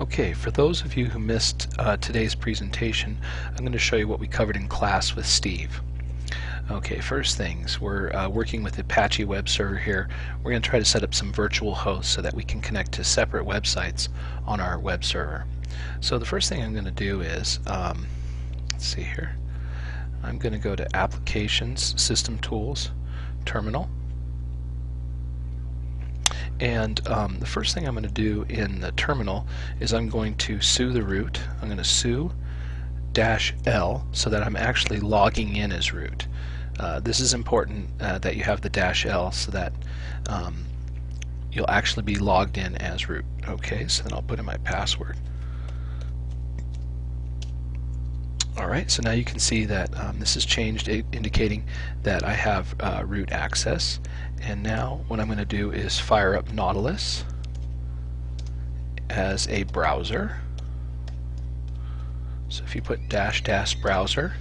Okay, for those of you who missed today's presentation, I'm going to show you what we covered in class with Steve. Okay, first things, we're working with Apache Webserver here. We're going to try to set up some virtual hosts so that we can connect to separate websites on our web server. So the first thing I'm going to do is, let's see here, I'm going to go to Applications, System Tools, Terminal. And the first thing I'm going to do in the terminal is I'm going to sudo the root. I'm going to sudo -L so that I'm actually logging in as root. This is important that you have the -L so that you'll actually be logged in as root. Okay, so then I'll put in my password. Alright, so now you can see that this has changed, indicating that I have root access. And now what I'm going to do is fire up Nautilus as a browser. So if you put -- browser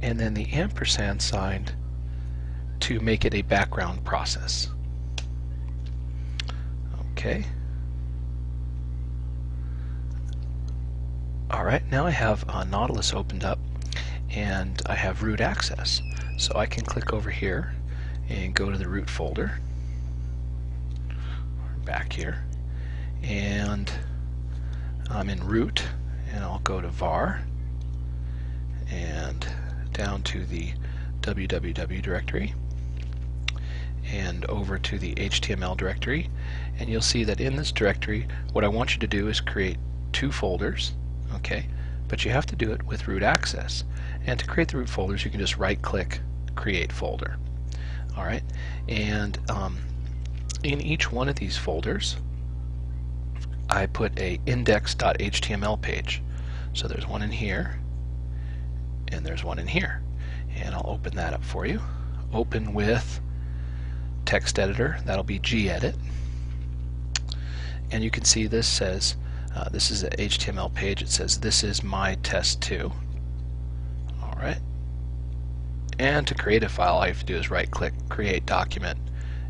and then the ampersand sign to make it a background process. Okay. Alright, now I have Nautilus opened up and I have root access. So I can click over here and go to the root folder, back here, and I'm in root, and I'll go to var and down to the www directory and over to the HTML directory, and you'll see that in this directory what I want you to do is create 2 folders. Okay, but you have to do it with root access, and to create the root folders you can just right click create folder. Alright, and in each one of these folders I put a index.html page. So there's one in here and there's one in here, and I'll open that up for you. Open with text editor, that'll be gedit, and you can see this says this is the HTML page. It says this is my test2. Alright, and to create a file all you have to do is right click, create document,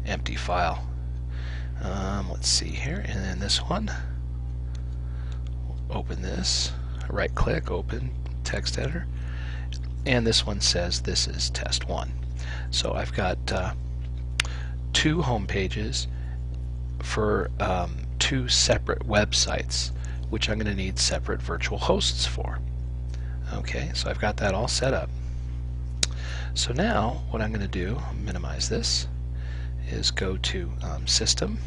empty file. Let's see here, and then this one, open this, right click, open text editor, and this one says this is test1. So I've got 2 home pages for 2 separate websites, which I'm going to need separate virtual hosts for. Okay, so I've got that all set up. So now what I'm going to do, minimize this, is go to System,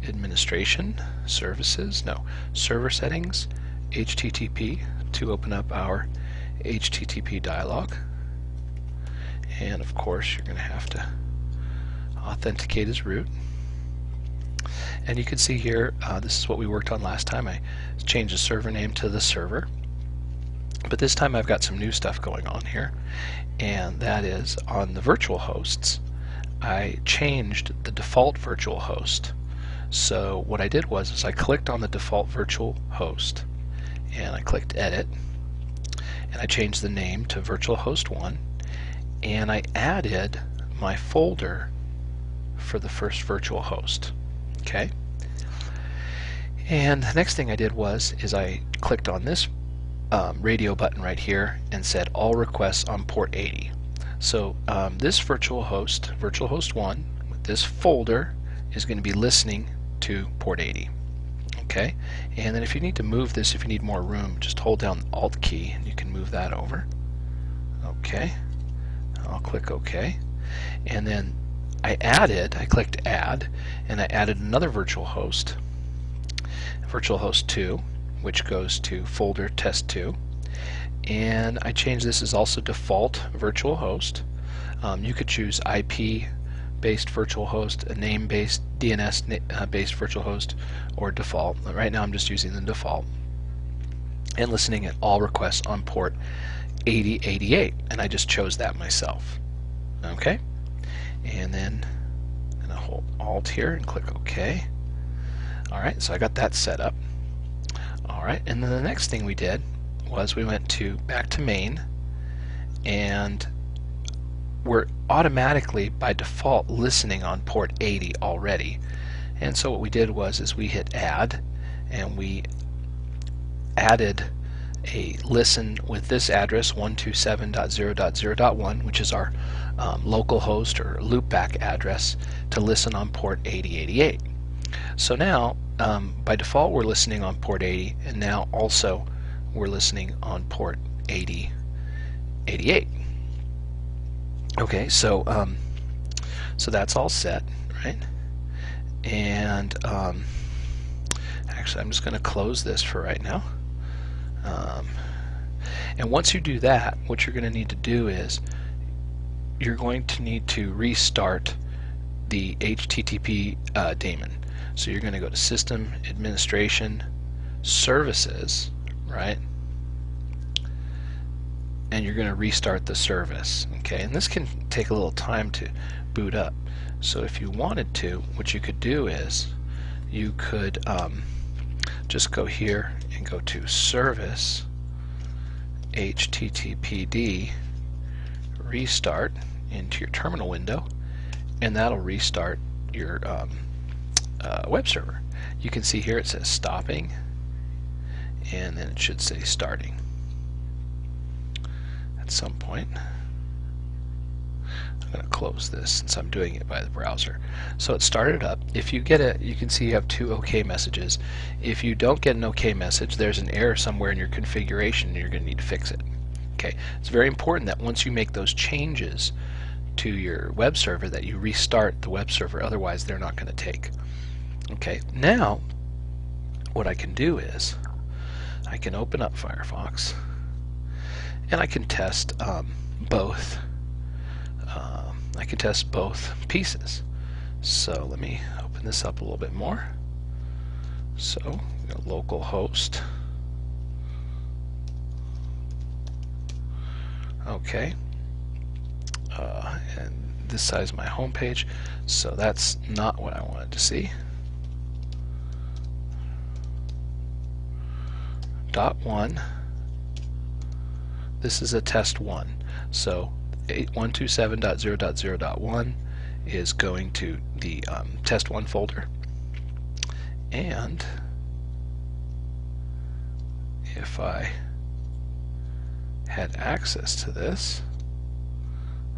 Administration, Services, no, Server Settings, HTTP, to open up our HTTP dialog. And of course you're going to have to authenticate as root. And you can see here, this is what we worked on last time. I changed the server name to the server. But this time I've got some new stuff going on here, and that is on the virtual hosts I changed the default virtual host. So what I did was I clicked on the default virtual host and I clicked edit, and I changed the name to virtual host 1, and I added my folder for the first virtual host. Okay, and the next thing I did was I clicked on this radio button right here and said all requests on port 80. So this virtual host 1, with this folder, is going to be listening to port 80. Okay, and then if you need to move this, if you need more room, just hold down the Alt key and you can move that over. Okay, I'll click OK, and then I clicked add, and I added another virtual host 2, which goes to folder test2, and I changed this as also default virtual host. You could choose IP based virtual host, a name based DNS based virtual host, or default. Right now I'm just using the default, and listening at all requests on port 8088, and I just chose that myself. Okay, and then I'm going to hold Alt here and click OK. Alright, so I got that set up. Alright, and then the next thing we did was we went back to main, and we're automatically by default listening on port 80 already. And so what we did was we hit add, and we added a listen with this address 127.0.0.1, which is our local host or loopback address, to listen on port 8088. So now by default we're listening on port 80, and now also we're listening on port 8088. Okay, so that's all set, right? And actually I'm just going to close this for right now. And once you do that, what you're going to need to do is you're going to need to restart the HTTP daemon. So you're going to go to System Administration Services, right? And you're going to restart the service. Okay, and this can take a little time to boot up. So if you wanted to, what you could do is you could just go here and go to Service HTTPD restart into your terminal window, and that'll restart your web server. You can see here it says stopping, and then it should say starting at some point. I'm going to close this since I'm doing it by the browser. So it started up. If you get it, you can see you have two OK messages. If you don't get an OK message, there's an error somewhere in your configuration and you're going to need to fix it. Okay, it's very important that once you make those changes to your web server that you restart the web server, otherwise they're not going to take. Okay, now what I can do is I can open up Firefox and I can test both. I can test both pieces. So let me open this up a little bit more. So local host. Okay. And this side is my home page, so that's not what I wanted to see. .1. This is a test 1. So 127.0.0.1 is going to the test 1 folder, and if I had access to this,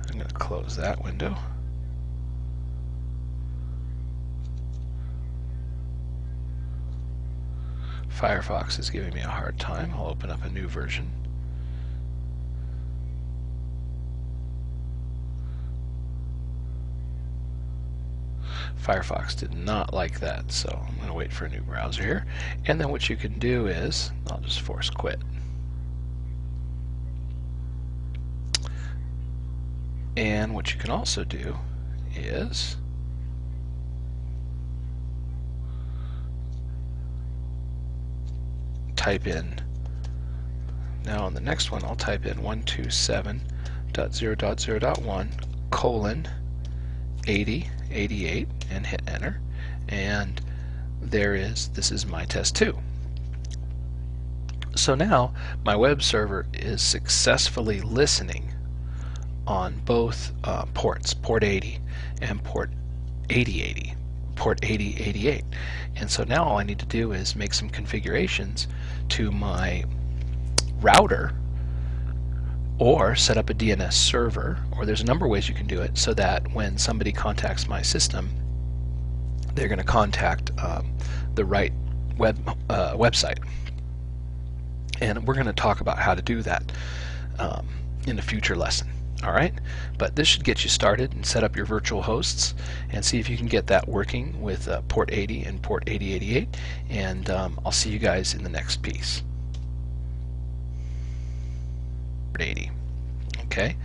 I'm going to close that window. Firefox is giving me a hard time. I'll open up a new version. Firefox did not like that, so I'm going to wait for a new browser here. And then what you can do is, I'll just force quit. And what you can also do is type in, now on the next one I'll type in 127.0.0.1 :8088 and hit enter, and this is my test 2. So now my web server is successfully listening on both ports, port 80 and port 8080, port 8088. And so now all I need to do is make some configurations to my router, or set up a DNS server, or there's a number of ways you can do it, so that when somebody contacts my system, they're going to contact the right website. And we're going to talk about how to do that in a future lesson. Alright, but this should get you started and set up your virtual hosts and see if you can get that working with port 80 and port 8088, and I'll see you guys in the next piece. Port 80. Okay.